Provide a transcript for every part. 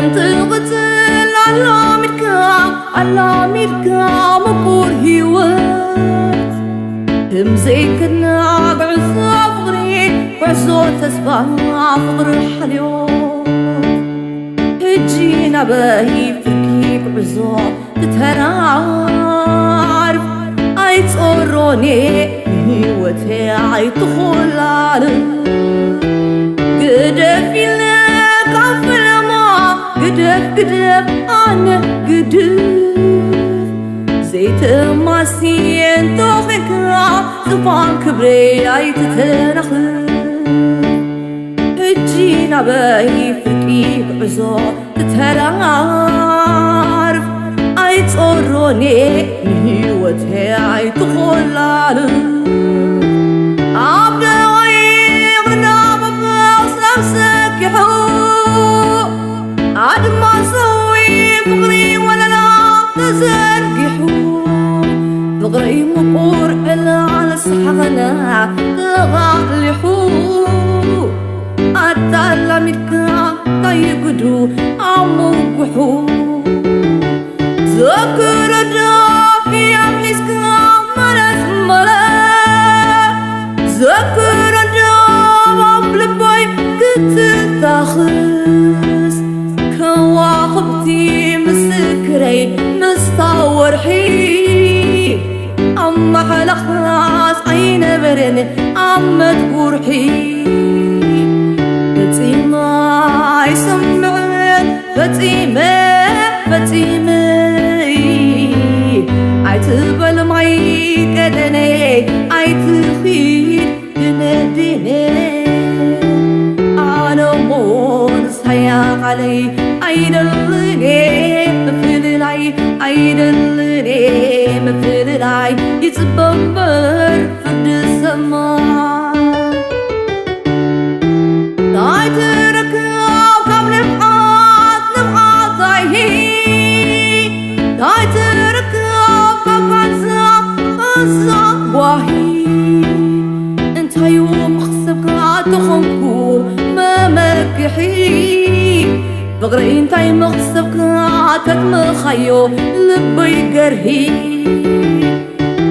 تغتل على ميركا مبور هيوات زيكنا بعزو فغري بعزو تسبح فغر الحليوت هجينا باهي فكي بعزو تتهرعرف اي تصوروني هيوتي اي تخلال قدف يلك عفل ما قدف انا قدف زيت ماسين توفكرا زفان كبري اي تتنخل هجينا باهي فكي بعزو تتهرعرف اي تصوروني هيوتي اي تخلال عبد غيغنا بفوس نفسك يحو عد ما سوي فقري ولا لا تزرقحو فقري مقور إلا على صحغنا تغالحو أتعلى ملكا تيقدو عموكحو ذكر الدافي أمحيسكا ملس ذكر الدافي بلباي كتتاخس كواخبتي مسكري مستور حي أما حلق راس عين برن أما تقور حي فتيمة يسمعن فتيمة عيتبل معي كدني عيتخيل دني أنا مونس هيا علي عيدلني مفللاي عيدلني مفللاي يتبمر فد السماء عيترك وكم نبعات ضايهي عيترك وكم عزا واهي انت يوم خصبك تخنكو ما مكحي بغري انتي مخصبك تتمخيو لبي قرهي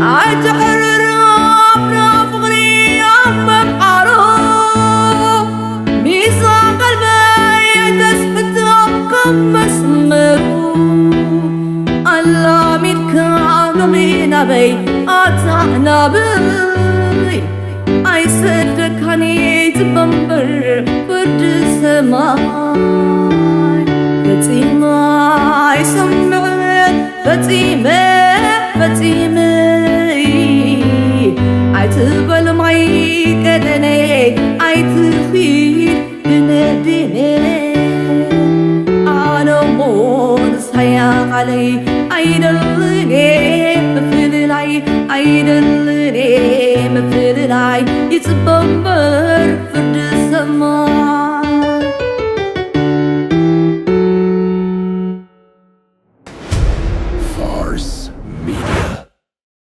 عتحرر رابنا فغري عمم عرو ميزان قلبي تسحتو كم اسمرو الله مين كانوا مين بي أتعنا بي أي صدق هني تبمبر برد السماء فتيمة يسمعن فتيمة عيتبل معي كدني عيتخيل دني أنا مونس هيا علي عيدلني مفللاي يتبمبر فرد السماء